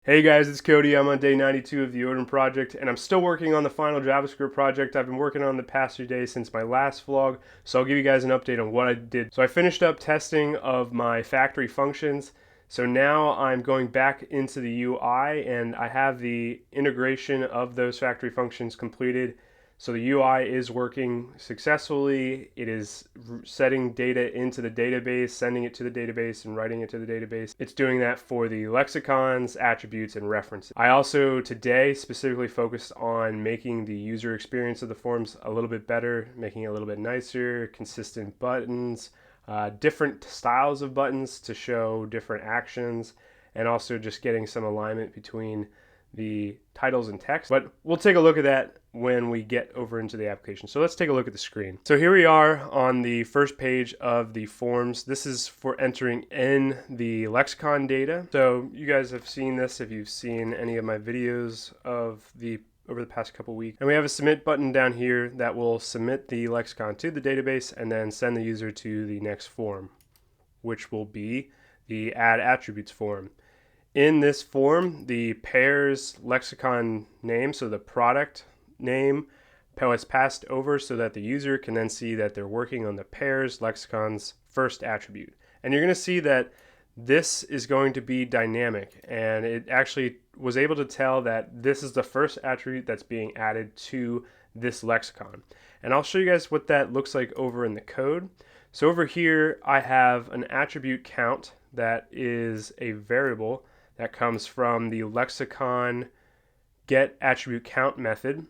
Hey guys, it's Cody. I'm on day 92 of the Odin project, and I'm still working on the final JavaScript project I've been working on the past few days since my last vlog, so I'll give you guys an update on what I did. So I finished up testing of my factory functions, so now I'm going back into the UI, and I have the integration of those factory functions completed. So the UI is working successfully. It is setting data into the database, sending it to the database, and writing it to the database. It's doing that for the lexicons, attributes, and references. I also today specifically focused on making the user experience of the forms a little bit better, making it a little bit nicer, consistent buttons, different styles of buttons to show different actions, and also just getting some alignment between the titles and text. But we'll take a look at that when we get over into the application. So let's take a look at the screen. So here we are on the first page of the forms. This is for entering in the lexicon data. So you guys have seen this if you've seen any of my videos of over the past couple weeks. And we have a submit button down here that will submit the lexicon to the database and then send the user to the next form, which will be the add attributes form. In this form, the pairs lexicon name, so the product name, is passed over so that the user can then see that they're working on the pairs lexicon's first attribute. And you're going to see that this is going to be dynamic, and it actually was able to tell that this is the first attribute that's being added to this lexicon. And I'll show you guys what that looks like over in the code. So over here, I have an attribute count that is a variable that comes from the lexicon get attribute count method.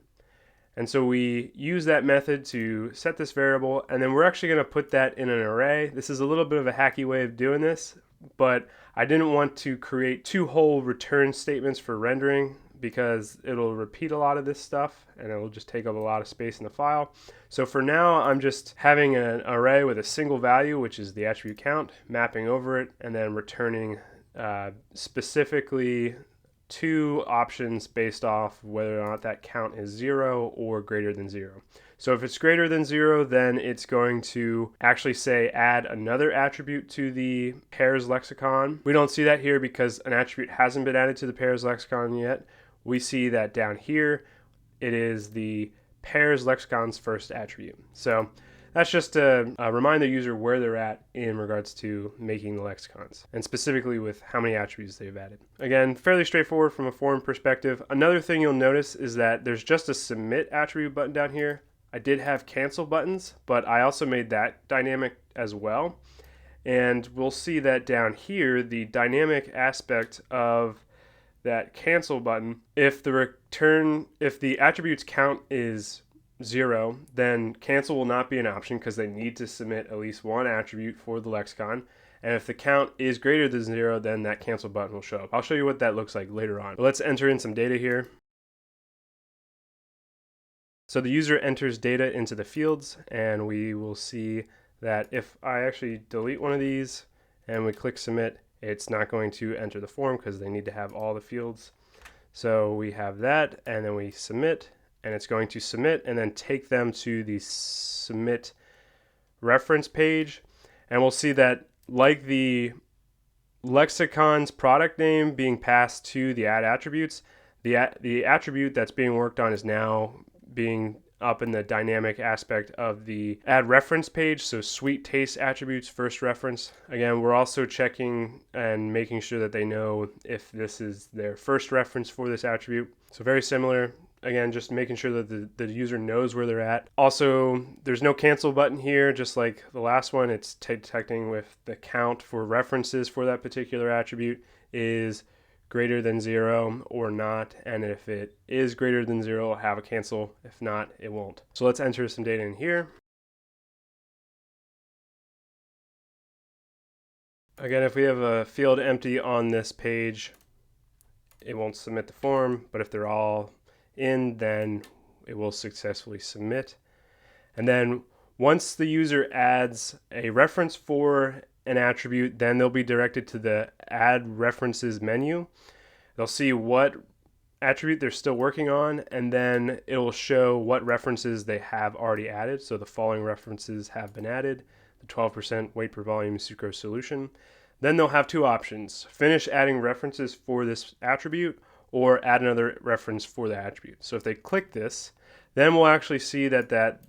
And so we use that method to set this variable, and then we're actually going to put that in an array. This is a little bit of a hacky way of doing this, but I didn't want to create two whole return statements for rendering because it'll repeat a lot of this stuff and it will just take up a lot of space in the file. So for now, I'm just having an array with a single value, which is the attribute count, mapping over it, and then returning specifically two options based off whether or not that count is 0 or greater than 0. So if it's greater than 0, then it's going to actually say add another attribute to the pairs lexicon. We don't see that here because an attribute hasn't been added to the pairs lexicon yet. We see that down here it is the pairs lexicon's first attribute. So that's just to remind the user where they're at in regards to making the lexicons, and specifically with how many attributes they've added. Again, fairly straightforward from a form perspective. Another thing you'll notice is that there's just a submit attribute button down here. I did have cancel buttons, but I also made that dynamic as well. And we'll see that down here, the dynamic aspect of that cancel button, if the attributes count is 0, then cancel will not be an option because they need to submit at least one attribute for the lexicon. And if the count is greater than 0, then that cancel button will show up. I'll show you what that looks like later on. But let's enter in some data here. So the user enters data into the fields, and we will see that if I actually delete one of these and we click submit, it's not going to enter the form because they need to have all the fields. So we have that, and then we submit, and it's going to submit and then take them to the submit reference page. And we'll see that, like the lexicon's product name being passed to the add attributes, the attribute that's being worked on is now being up in the dynamic aspect of the add reference page. So sweet taste attributes first reference. Again, we're also checking and making sure that they know if this is their first reference for this attribute. So very similar. Again, just making sure that the user knows where they're at. Also, there's no cancel button here, just like the last one. It's detecting if the count for references for that particular attribute is greater than 0 or not. And if it is greater than 0, it'll have a cancel. If not, it won't. So let's enter some data in here. Again, if we have a field empty on this page, it won't submit the form, but if they're all in, then it will successfully submit. And then once the user adds a reference for an attribute, then they'll be directed to the add references menu. They'll see what attribute they're still working on, and then it will show what references they have already added. So the following references have been added: the 12% weight per volume sucrose solution, then they'll have two options: finish adding references for this attribute or add another reference for the attribute. So if they click this, then we'll actually see that that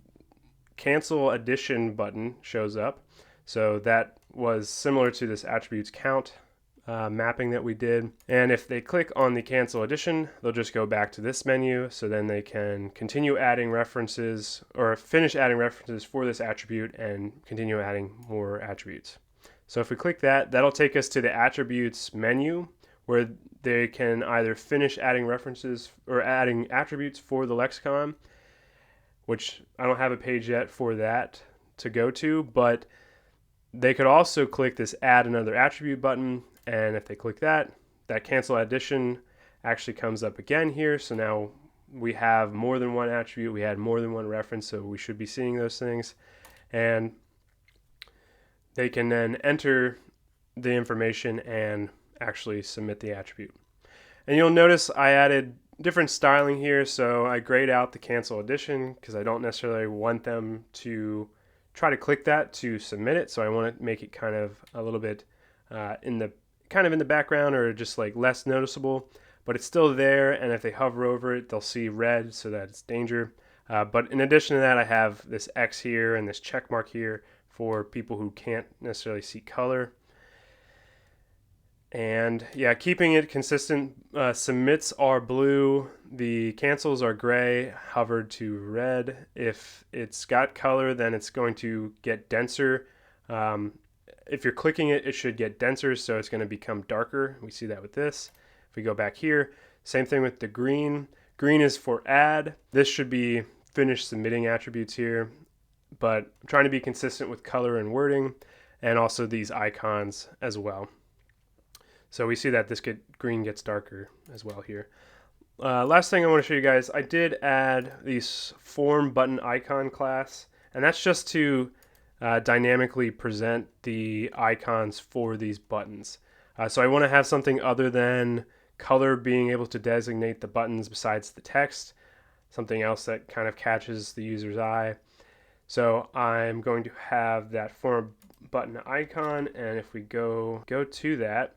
cancel addition button shows up. So that was similar to this attributes count mapping that we did. And if they click on the cancel addition, they'll just go back to this menu. So then they can continue adding references or finish adding references for this attribute and continue adding more attributes. So if we click that, that'll take us to the attributes menu where they can either finish adding references or adding attributes for the lexicon, which I don't have a page yet for that to go to, but they could also click this add another attribute button, and if they click that, that cancel addition actually comes up again here. So now we have more than one attribute, we had more than one reference, so we should be seeing those things. And they can then enter the information and actually submit the attribute. And you'll notice I added different styling here, so I grayed out the cancel addition because I don't necessarily want them to try to click that to submit it. So I want to make it kind of a little bit in the background, or just like less noticeable, but it's still there. And if they hover over it, they'll see red, so that it's danger. But in addition to that, I have this X here and this check mark here for people who can't necessarily see color. And yeah, keeping it consistent, submits are blue, the cancels are gray, hovered to red. If it's got color, then it's going to get denser. If you're clicking it, it should get denser, so it's going to become darker. We see that with this. If we go back here, same thing with the green. Green is for add. This should be finish submitting attributes here, but I'm trying to be consistent with color and wording, and also these icons as well. So we see that this green gets darker as well here. Last thing I want to show you guys, I did add these form button icon class, and that's just to dynamically present the icons for these buttons. So I want to have something other than color being able to designate the buttons besides the text, something else that kind of catches the user's eye. So I'm going to have that form button icon, and if we go to that,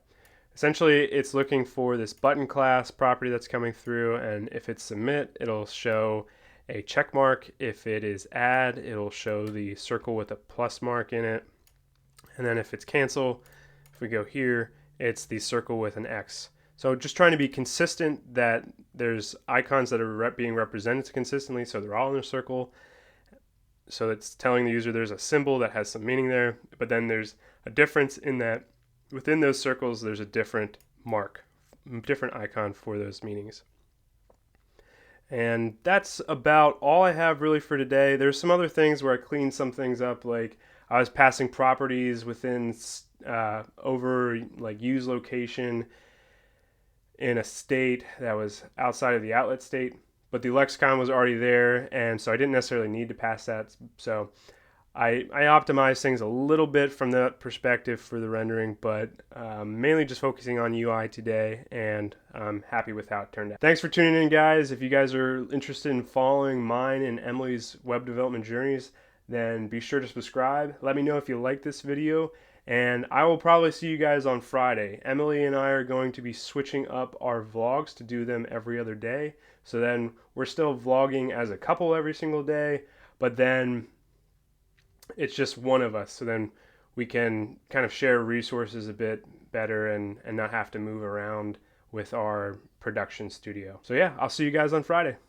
essentially it's looking for this button class property that's coming through, and if it's submit, it'll show a check mark. If it is add, it'll show the circle with a plus mark in it. And then if it's cancel, if we go here, it's the circle with an X. So just trying to be consistent that there's icons that are being represented consistently, so they're all in a circle. So it's telling the user there's a symbol that has some meaning there, but then there's a difference in that within those circles, there's a different mark, different icon for those meanings. And that's about all I have really for today. There's some other things where I cleaned some things up, like I was passing properties within over like use location in a state that was outside of the outlet state, but the lexicon was already there, and so I didn't necessarily need to pass that. So I optimized things a little bit from that perspective for the rendering, but mainly just focusing on UI today, and I'm happy with how it turned out. Thanks for tuning in, guys. If you guys are interested in following mine and Emily's web development journeys, then be sure to subscribe. Let me know if you like this video, and I will probably see you guys on Friday. Emily and I are going to be switching up our vlogs to do them every other day. So then we're still vlogging as a couple every single day, but then it's just one of us, so then we can kind of share resources a bit better and not have to move around with our production studio. So yeah, I'll see you guys on Friday.